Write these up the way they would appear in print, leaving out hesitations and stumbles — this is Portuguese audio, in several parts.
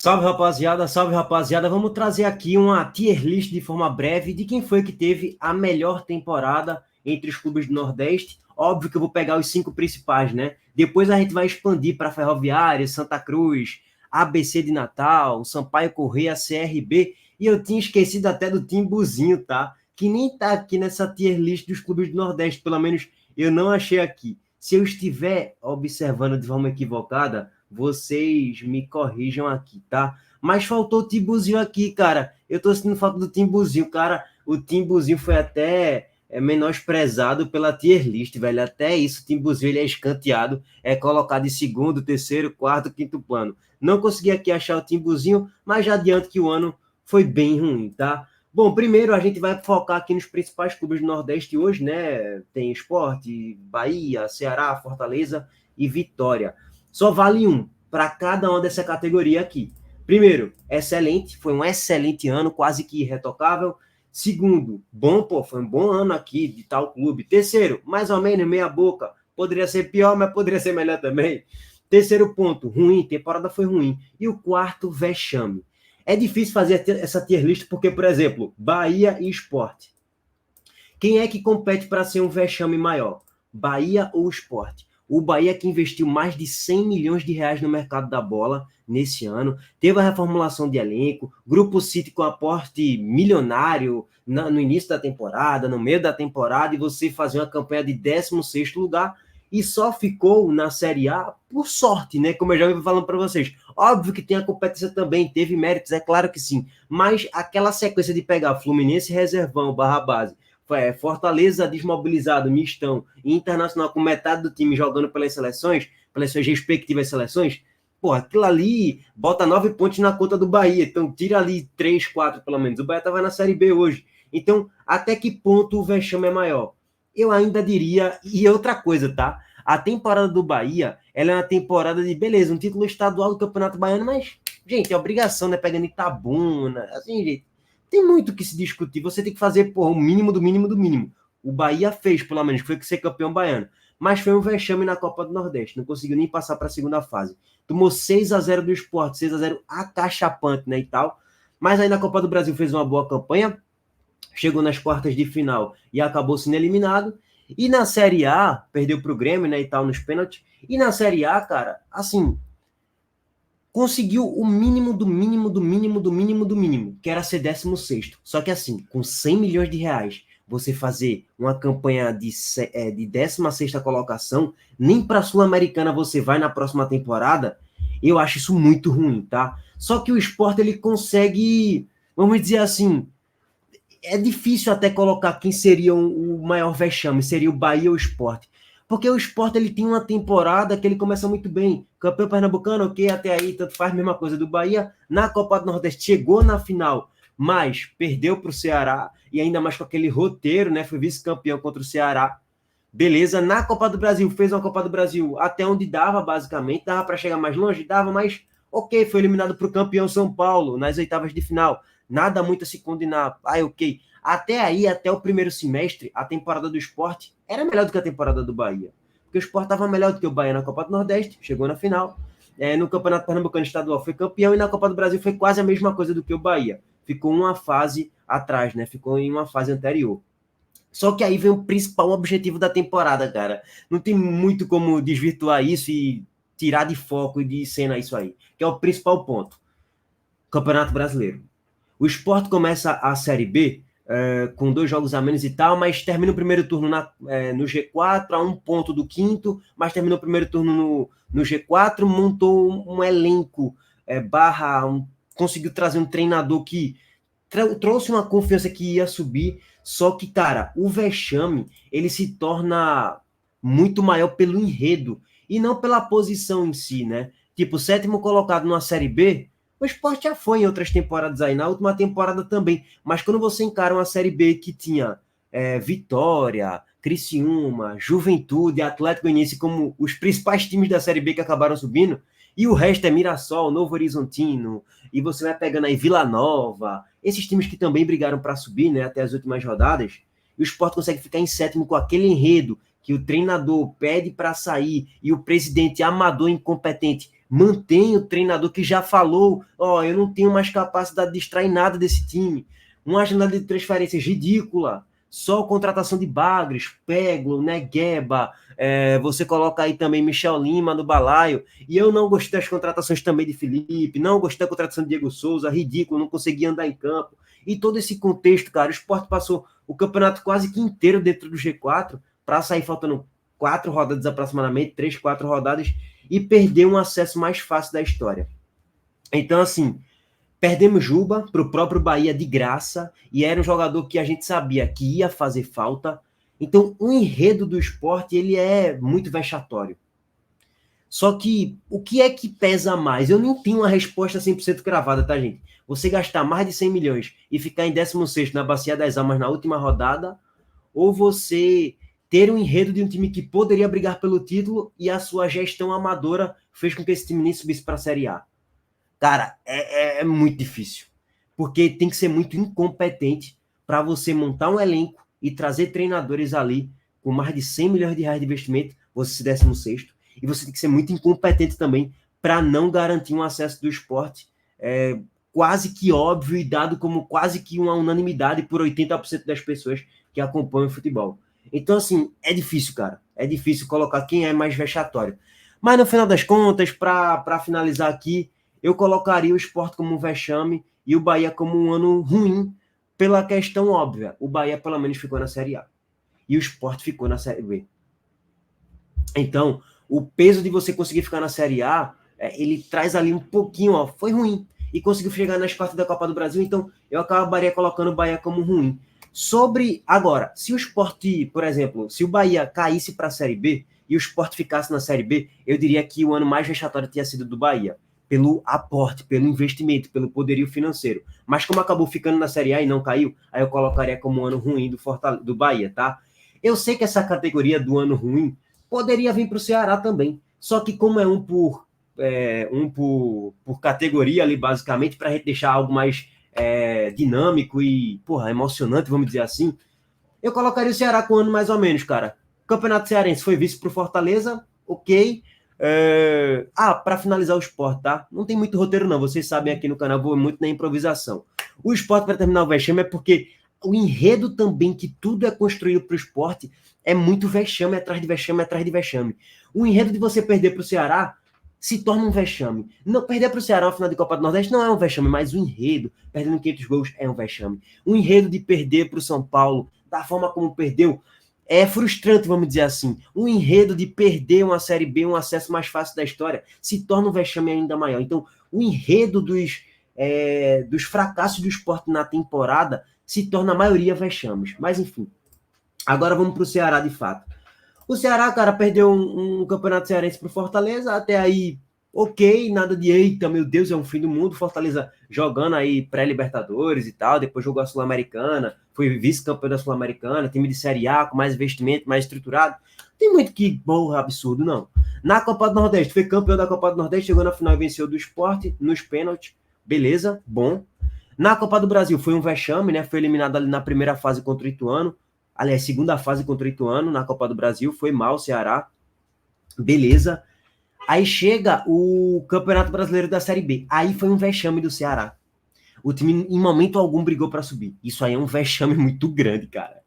Salve rapaziada. Vamos trazer aqui uma tier list de forma breve de quem foi que teve a melhor temporada entre os clubes do Nordeste. Óbvio que eu vou pegar os 5 principais, né? Depois a gente vai expandir para Ferroviária, Santa Cruz, ABC de Natal, Sampaio Corrêa, CRB. E eu tinha esquecido até do Timbuzinho, tá? Que nem tá aqui nessa tier list dos clubes do Nordeste. Pelo menos eu não achei aqui. Se eu estiver observando de forma equivocada, vocês me corrijam aqui, tá? Mas faltou o Timbuzinho aqui, cara. Eu tô sentindo falta do Timbuzinho, cara. O Timbuzinho foi até menosprezado pela tier list, velho. Até isso, o Timbuzinho ele é escanteado, é colocado em segundo, terceiro, quarto, quinto plano. Não consegui aqui achar o Timbuzinho, mas já adianto que o ano foi bem ruim, tá? Bom, primeiro a gente vai focar aqui nos principais clubes do Nordeste hoje, né? Tem Sport, Bahia, Ceará, Fortaleza e Vitória. Só vale um para cada uma dessa categoria aqui. Primeiro, excelente, foi um excelente ano, quase que irretocável. Segundo, bom, pô, foi um bom ano aqui de tal clube. Terceiro, mais ou menos, meia boca. Poderia ser pior, mas poderia ser melhor também. Terceiro ponto, ruim, temporada foi ruim. E o quarto, vexame. É difícil fazer essa tier list porque, por exemplo, Bahia e Sport. Quem é que compete para ser um vexame maior? Bahia ou Sport? O Bahia que investiu mais de 100 milhões de reais no mercado da bola nesse ano, teve a reformulação de elenco, Grupo City com aporte milionário no início da temporada, no meio da temporada, e você fazer uma campanha de 16º lugar, e só ficou na Série A por sorte, né? Como eu já vim falando para vocês. Óbvio que tem a competência também, teve méritos, é claro que sim, mas aquela sequência de pegar Fluminense, Reservão, Barra Base, Fortaleza desmobilizado, mistão, e Internacional com metade do time jogando pelas seleções, pelas suas respectivas seleções, pô, aquilo ali bota 9 pontos na conta do Bahia, então tira ali 3, 4 pelo menos. O Bahia estava na Série B hoje. Então, até que ponto o vexame é maior? Eu ainda diria, e outra coisa, tá? A temporada do Bahia, ela é uma temporada de, beleza, um título estadual do Campeonato Baiano, mas, gente, é obrigação, né? Pegando Itabuna, assim, gente, tem muito que se discutir. Você tem que fazer, porra, o mínimo do mínimo do mínimo. O Bahia fez, pelo menos, foi que ser campeão baiano. Mas foi um vexame na Copa do Nordeste. Não conseguiu nem passar para a segunda fase. Tomou 6-0 do Sport, 6-0 acachapante, né, e tal. Mas aí na Copa do Brasil fez uma boa campanha, chegou nas quartas de final e acabou sendo eliminado. E na Série A, perdeu para o Grêmio, né, e tal, nos pênaltis. E na Série A, cara, assim, conseguiu o mínimo do mínimo do mínimo do mínimo do mínimo, que era ser 16º. Só que assim, com 100 milhões de reais, você fazer uma campanha de 16ª colocação, nem para a Sul-Americana você vai na próxima temporada, eu acho isso muito ruim, tá? Só que o Sport, ele consegue, vamos dizer assim, é difícil até colocar quem seria o maior vexame, seria o Bahia ou o Sport. Porque o Sport ele tem uma temporada que ele começa muito bem. Campeão pernambucano, ok, até aí, tanto faz a mesma coisa do Bahia. Na Copa do Nordeste chegou na final, mas perdeu para o Ceará, e ainda mais com aquele roteiro, né? Foi vice-campeão contra o Ceará. Beleza, na Copa do Brasil, fez uma Copa do Brasil até onde dava, basicamente. Dava para chegar mais longe? Dava, mas ok, foi eliminado para o campeão São Paulo nas oitavas de final. Nada muito a se condenar. Ok. Até aí, até o primeiro semestre, a temporada do Sport era melhor do que a temporada do Bahia. Porque o Sport estava melhor do que o Bahia na Copa do Nordeste, chegou na final. No Campeonato Pernambucano Estadual foi campeão, e na Copa do Brasil foi quase a mesma coisa do que o Bahia. Ficou uma fase atrás, né? Ficou em uma fase anterior. Só que aí vem o principal objetivo da temporada, cara. Não tem muito como desvirtuar isso e tirar de foco e de cena isso aí, que é o principal ponto. Campeonato Brasileiro. O Sport começa a Série B com 2 jogos a menos e tal, mas termina o primeiro turno no G4, a 1 ponto do quinto, mas terminou o primeiro turno no G4, montou um elenco, conseguiu trazer um treinador que trouxe uma confiança que ia subir, só que, cara, o vexame, ele se torna muito maior pelo enredo, e não pela posição em si, né? Tipo, 7º colocado numa Série B, o Sport já foi em outras temporadas aí, na última temporada também, mas quando você encara uma Série B que tinha Vitória, Criciúma, Juventude, Atlético Goianiense como os principais times da Série B que acabaram subindo, e o resto é Mirassol, Novo Horizontino, e você vai pegando aí Vila Nova, esses times que também brigaram para subir, né, até as últimas rodadas, e o Sport consegue ficar em 7º com aquele enredo que o treinador pede para sair e o presidente amador incompetente Mantém o treinador que já falou, eu não tenho mais capacidade de extrair nada desse time. Uma janela de transferências ridícula. Só contratação de Bagres, Peglo, Negueba, você coloca aí também Michel Lima no balaio. E eu não gostei das contratações também de Felipe, não gostei da contratação de Diego Souza, ridículo, não conseguia andar em campo. E todo esse contexto, cara, o Sport passou o campeonato quase que inteiro dentro do G4, para sair faltando 4 rodadas aproximadamente, 3, 4 rodadas, e perder um acesso mais fácil da história. Então, assim, perdemos Juba para o próprio Bahia de graça, e era um jogador que a gente sabia que ia fazer falta. Então, o enredo do Sport, ele é muito vexatório. Só que, o que é que pesa mais? Eu não tenho uma resposta 100% cravada, tá, gente? Você gastar mais de 100 milhões e ficar em 16º na Bacia das Almas na última rodada, ou você ter um enredo de um time que poderia brigar pelo título e a sua gestão amadora fez com que esse time nem subisse para a Série A. Cara, é muito difícil, porque tem que ser muito incompetente para você montar um elenco e trazer treinadores ali com mais de 100 milhões de reais de investimento, você se 16º, e você tem que ser muito incompetente também para não garantir um acesso do Sport quase que óbvio e dado como quase que uma unanimidade por 80% das pessoas que acompanham o futebol. Então, assim, é difícil, cara. É difícil colocar quem é mais vexatório. Mas, no final das contas, para finalizar aqui, eu colocaria o Sport como um vexame e o Bahia como um ano ruim pela questão óbvia. O Bahia, pelo menos, ficou na Série A. E o Sport ficou na Série B. Então, o peso de você conseguir ficar na Série A, ele traz ali um pouquinho, foi ruim. E conseguiu chegar nas quartas da Copa do Brasil, então eu acabaria colocando o Bahia como ruim. Agora, se o Sport, por exemplo, se o Bahia caísse para a Série B e o Sport ficasse na Série B, eu diria que o ano mais vexatório tinha sido do Bahia, pelo aporte, pelo investimento, pelo poderio financeiro. Mas como acabou ficando na Série A e não caiu, aí eu colocaria como um ano ruim do Bahia, tá? Eu sei que essa categoria do ano ruim poderia vir para o Ceará também, só que como é um por categoria ali, basicamente, para a gente deixar algo mais dinâmico e, emocionante, vamos dizer assim, eu colocaria o Ceará com um ano mais ou menos, cara. Campeonato Cearense foi vice pro Fortaleza, ok. Para finalizar o Sport, tá? Não tem muito roteiro, não. Vocês sabem aqui no canal, vou muito na improvisação. O Sport, para terminar o vexame, é porque o enredo também, que tudo é construído pro Sport, é muito vexame atrás de vexame atrás de vexame. O enredo de você perder pro Ceará se torna um vexame. Não, perder para o Ceará no final de Copa do Nordeste não é um vexame, mas o enredo, perdendo 500 gols, é um vexame. O enredo de perder para o São Paulo, da forma como perdeu, é frustrante, vamos dizer assim. O enredo de perder uma Série B, um acesso mais fácil da história, se torna um vexame ainda maior. Então, o enredo dos fracassos do Sport na temporada se torna a maioria vexames. Mas, enfim. Agora vamos para o Ceará, de fato. O Ceará, cara, perdeu um campeonato cearense pro Fortaleza, até aí, ok, nada de eita, meu Deus, é um fim do mundo. Fortaleza jogando aí pré-Libertadores e tal, depois jogou a Sul-Americana, foi vice-campeão da Sul-Americana, time de Série A, com mais investimento, mais estruturado. Tem muito que absurdo, não. Na Copa do Nordeste, foi campeão da Copa do Nordeste, chegou na final e venceu do Sport nos pênaltis, beleza, bom. Na Copa do Brasil foi um vexame, né? Foi eliminado ali na primeira fase contra o Ituano. Aliás, segunda fase contra o Ituano na Copa do Brasil, foi mal o Ceará, beleza. Aí chega o Campeonato Brasileiro da Série B, aí foi um vexame do Ceará. O time em momento algum brigou para subir. Isso aí é um vexame muito grande, cara.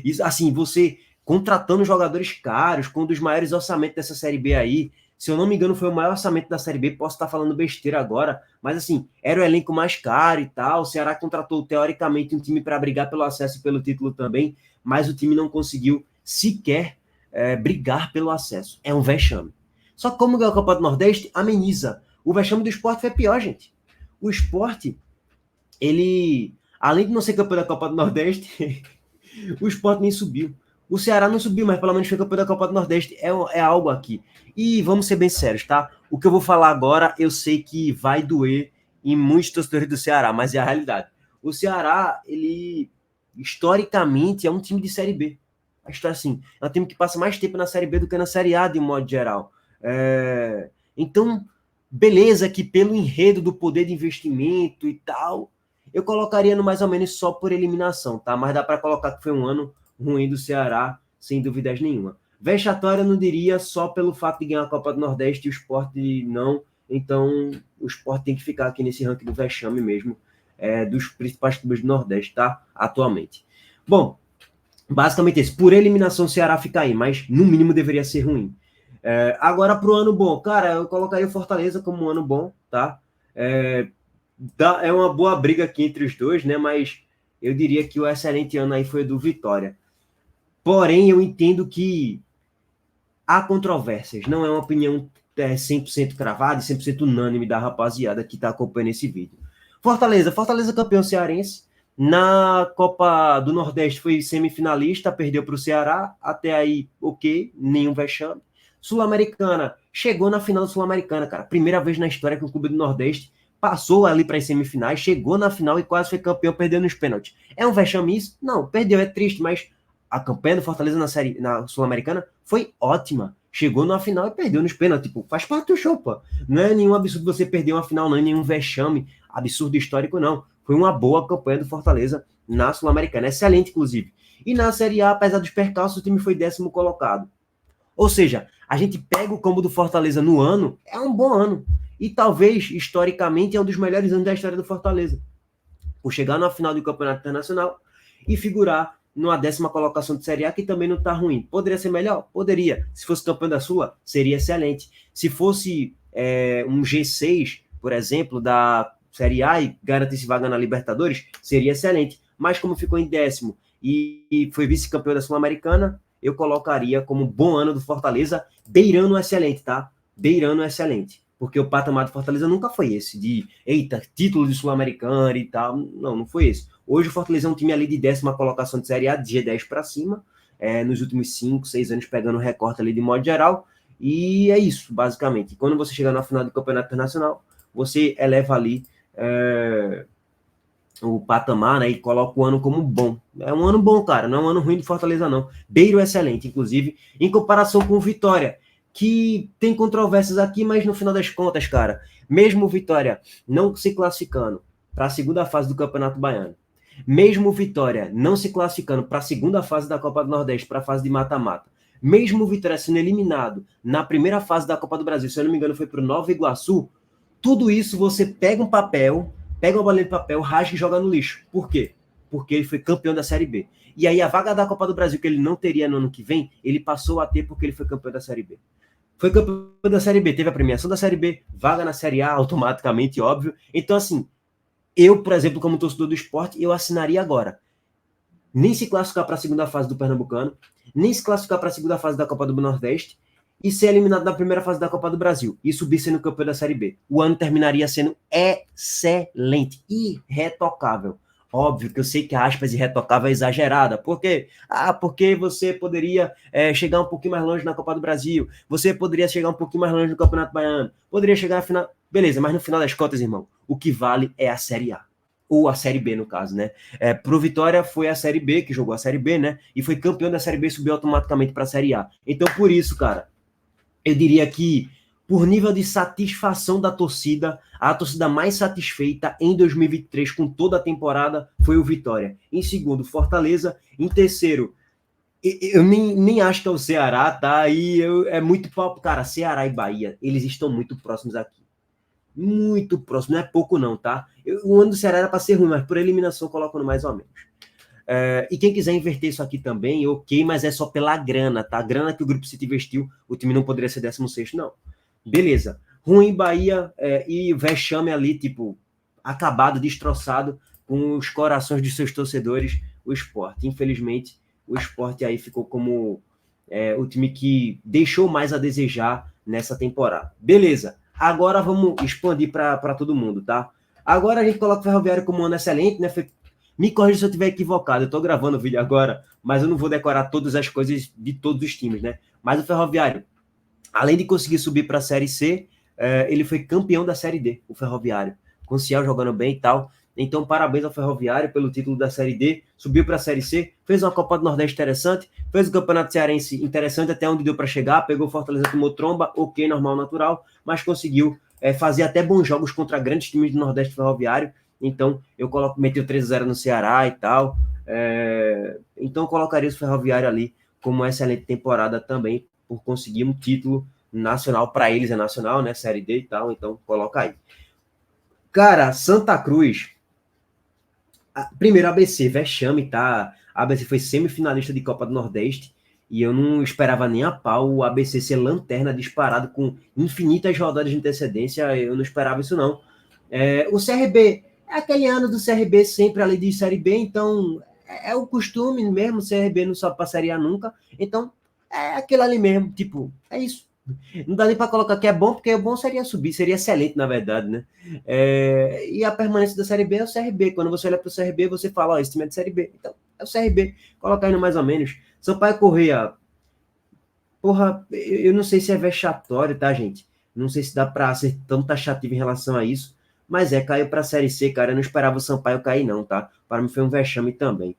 Isso, assim, você contratando jogadores caros, com um dos maiores orçamentos dessa Série B aí, se eu não me engano foi o maior orçamento da Série B, posso estar falando besteira agora, mas assim, era o elenco mais caro e tal, o Ceará contratou teoricamente um time para brigar pelo acesso e pelo título também, mas o time não conseguiu sequer brigar pelo acesso. É um vexame. Só que como ganhou a Copa do Nordeste, ameniza. O vexame do Sport foi pior, gente. O Sport, ele, além de não ser campeão da Copa do Nordeste, o Sport nem subiu. O Ceará não subiu, mas pelo menos foi campeão da Copa do Nordeste. É algo aqui. E vamos ser bem sérios, tá? O que eu vou falar agora, eu sei que vai doer em muitos torcedores do Ceará, mas é a realidade. O Ceará, ele, historicamente, é um time de Série B. A história, assim, é um time que passa mais tempo na Série B do que na Série A, de um modo geral. Então, beleza que pelo enredo do poder de investimento e tal, eu colocaria no mais ou menos só por eliminação, tá? Mas dá para colocar que foi um ano ruim do Ceará, sem dúvidas nenhuma. Vexatória eu não diria só pelo fato de ganhar a Copa do Nordeste e o Sport não Então, o Sport tem que ficar aqui nesse ranking do vexame mesmo, dos principais clubes do Nordeste, tá? Atualmente. Bom, basicamente isso. Por eliminação, o Ceará fica aí, mas no mínimo deveria ser ruim. Agora, pro ano bom, cara, eu colocaria o Fortaleza como um ano bom, tá? É uma boa briga aqui entre os dois, né? Mas eu diria que o excelente ano aí foi do Vitória. Porém, eu entendo que há controvérsias, não é uma opinião 100% cravada e 100% unânime da rapaziada que está acompanhando esse vídeo. Fortaleza campeão cearense, na Copa do Nordeste foi semifinalista, perdeu para o Ceará, até aí ok, nenhum vexame. Sul-Americana, chegou na final da Sul-Americana, cara, primeira vez na história que o clube do Nordeste passou ali para as semifinais, chegou na final e quase foi campeão, perdendo nos pênaltis. É um vexame isso? Não, perdeu, é triste, mas a campanha do Fortaleza na Sul-Americana foi ótima. Chegou na final e perdeu nos pênaltis. Tipo, faz parte do show, pô. Não é nenhum absurdo você perder uma final, não é nenhum vexame absurdo histórico, não. Foi uma boa campanha do Fortaleza na Sul-Americana. Excelente, inclusive. E na Série A, apesar dos percalços, o time foi 10º colocado. Ou seja, a gente pega o combo do Fortaleza no ano, é um bom ano. E talvez, historicamente, é um dos melhores anos da história do Fortaleza. Por chegar na final do Campeonato Internacional e figurar numa 10ª colocação de Série A, que também não está ruim. Poderia ser melhor? Poderia. Se fosse campeão da Sula, seria excelente. Se fosse um G6, por exemplo, da Série A e garantisse vaga na Libertadores, seria excelente. Mas como ficou em 10º e foi vice-campeão da Sul-Americana, eu colocaria como bom ano do Fortaleza, beirando o excelente, tá? Beirando o excelente. Porque o patamar do Fortaleza nunca foi esse, de, eita, título de Sul-Americana e tal. Não, não foi esse. Hoje o Fortaleza é um time ali de 10ª colocação de Série A, de G10 para cima, nos últimos 5, 6 anos pegando recorte ali de modo geral, e é isso, basicamente. Quando você chegar na final do Campeonato Internacional, você eleva ali o patamar, né, e coloca o ano como bom. É um ano bom, cara, não é um ano ruim do Fortaleza, não. Beiro excelente, inclusive, em comparação com o Vitória, que tem controvérsias aqui, mas no final das contas, cara, mesmo o Vitória não se classificando para a segunda fase do Campeonato Baiano, mesmo o Vitória não se classificando para a segunda fase da Copa do Nordeste, para a fase de mata-mata, mesmo o Vitória sendo eliminado na primeira fase da Copa do Brasil, se eu não me engano foi para o Nova Iguaçu, tudo isso você pega um papel, pega uma bolinha de papel, rasga e joga no lixo. Por quê? Porque ele foi campeão da Série B. E aí a vaga da Copa do Brasil que ele não teria no ano que vem, ele passou a ter porque ele foi campeão da Série B. Foi campeão da Série B, teve a premiação da Série B, vaga na Série A automaticamente, óbvio. Então, assim, eu, por exemplo, como torcedor do esporte, eu assinaria agora. Nem se classificar para a segunda fase do Pernambucano, nem se classificar para a segunda fase da Copa do Nordeste e ser eliminado na primeira fase da Copa do Brasil e subir sendo campeão da Série B. O ano terminaria sendo excelente, irretocável. Óbvio que eu sei que a aspas irretocável é exagerada. Por quê? Porque você poderia chegar um pouquinho mais longe na Copa do Brasil, você poderia chegar um pouquinho mais longe no Campeonato Baiano, poderia chegar na final... Beleza, mas no final das contas, irmão, o que vale é a Série A. Ou a Série B, no caso, né? Pro Vitória foi a Série B, que jogou a Série B, né? E foi campeão da Série B e subiu automaticamente para a Série A. Então, por isso, cara, eu diria que, por nível de satisfação da torcida, a torcida mais satisfeita em 2023 com toda a temporada foi o Vitória. Em segundo, Fortaleza. Em terceiro, eu nem acho que é o Ceará, tá? É muito papo. Cara, Ceará e Bahia, eles estão muito próximos aqui. Muito próximo, não é pouco não, tá? O ano do Ceará era para ser ruim, mas por eliminação colocando mais ou menos. E quem quiser inverter isso aqui também, ok, mas é só pela grana, tá? A grana que o Grupo City investiu, o time não poderia ser 16º, não. Beleza. Ruim Bahia e vexame ali, tipo, acabado, destroçado, com os corações de seus torcedores, o Sport. Infelizmente, o Sport aí ficou como o time que deixou mais a desejar nessa temporada. Beleza. Agora vamos expandir para todo mundo, tá? Agora a gente coloca o Ferroviário como um ano excelente, né? Me corrija se eu estiver equivocado, eu estou gravando o vídeo agora, mas eu não vou decorar todas as coisas de todos os times, né? Mas o Ferroviário, além de conseguir subir para a Série C, ele foi campeão da Série D, o Ferroviário, com o Ciel jogando bem e tal. Então, parabéns ao Ferroviário pelo título da Série D, subiu para a Série C, fez uma Copa do Nordeste interessante, fez um Campeonato Cearense interessante até onde deu para chegar, pegou Fortaleza, tomou tromba, ok, normal, natural, mas conseguiu fazer até bons jogos contra grandes times do Nordeste Ferroviário. Então, eu meteu 3-0 no Ceará e tal. Então, eu colocaria o Ferroviário ali como uma excelente temporada também, por conseguir um título nacional, para eles é nacional, né? Série D e tal, então coloca aí. Cara, Santa Cruz. Primeiro, ABC, vexame, tá? A ABC foi semifinalista de Copa do Nordeste e eu não esperava nem a pau o ABC ser lanterna disparado com infinitas rodadas de antecedência. Eu não esperava isso, não. O CRB é aquele ano do CRB sempre ali de Série B, então é o costume mesmo. O CRB não sobe pra Série A nunca, então é aquilo ali mesmo. Tipo, é isso. Não dá nem para colocar que é bom, porque o bom seria subir, seria excelente, na verdade, né? E a permanência da Série B é o CRB. Quando você olha para o CRB, você fala, ó, esse time é de Série B. Então, é o CRB. Coloca aí no mais ou menos. Sampaio Corrêa, porra, eu não sei se é vexatório, tá, gente? Não sei se dá para ser tão taxativo em relação a isso, mas caiu para a Série C, cara. Eu não esperava o Sampaio cair, não, tá? Para mim foi um vexame também.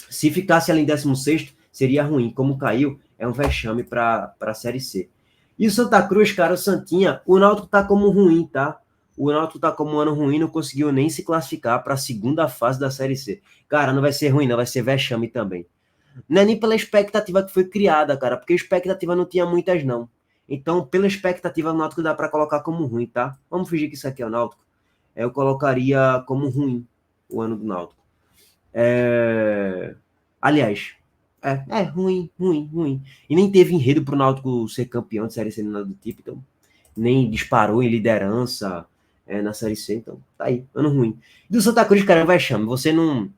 Se ficasse ali em 16º, seria ruim. Como caiu, é um vexame para a Série C. E o Santa Cruz, cara, o Santinha, o Náutico tá como ruim, tá? O Náutico tá como um ano ruim, não conseguiu nem se classificar para a segunda fase da Série C. Cara, não vai ser ruim, não, vai ser vexame também. Não é nem pela expectativa que foi criada, cara, porque a expectativa não tinha muitas, não. Então, pela expectativa, o Náutico dá para colocar como ruim, tá? Vamos fingir que isso aqui é o Náutico. Eu colocaria como ruim o ano do Náutico. Aliás, ruim, ruim, ruim. E nem teve enredo pro Náutico ser campeão de Série C, nada do tipo, então nem disparou em liderança na Série C, então tá aí, ano ruim. Do Santa Cruz, cara, vai chame. Você não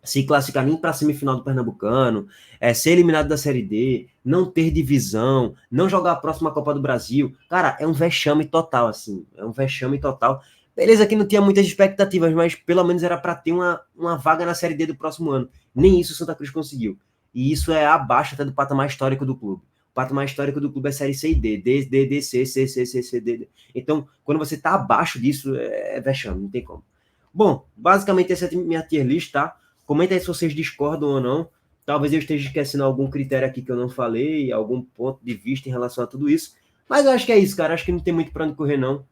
se classificar nem para semifinal do Pernambucano, ser eliminado da Série D, não ter divisão, não jogar a próxima Copa do Brasil, cara, é um vexame total, assim, é um vexame total. Beleza que não tinha muitas expectativas, mas pelo menos era para ter uma vaga na Série D do próximo ano. Nem isso o Santa Cruz conseguiu. E isso é abaixo até do patamar histórico do clube. O patamar histórico do clube é Série C e D, D, C, C, C, C, C, D. Então, quando você tá abaixo disso, é vexame, não tem como. Bom, basicamente essa é a minha tier list, tá? Comenta aí se vocês discordam ou não. Talvez eu esteja esquecendo algum critério aqui que eu não falei, algum ponto de vista em relação a tudo isso. Mas eu acho que é isso, cara. Acho que não tem muito para onde correr, não.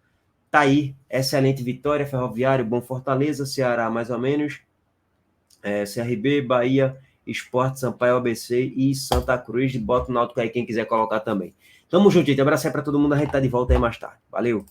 Tá aí. Excelente vitória. Ferroviário, bom Fortaleza, Ceará, mais ou menos. CRB, Bahia, Sport, Sampaio, ABC e Santa Cruz. Bota o Náutico aí quem quiser colocar também. Tamo junto, gente. Abraço aí pra todo mundo. A gente tá de volta aí mais tarde. Valeu.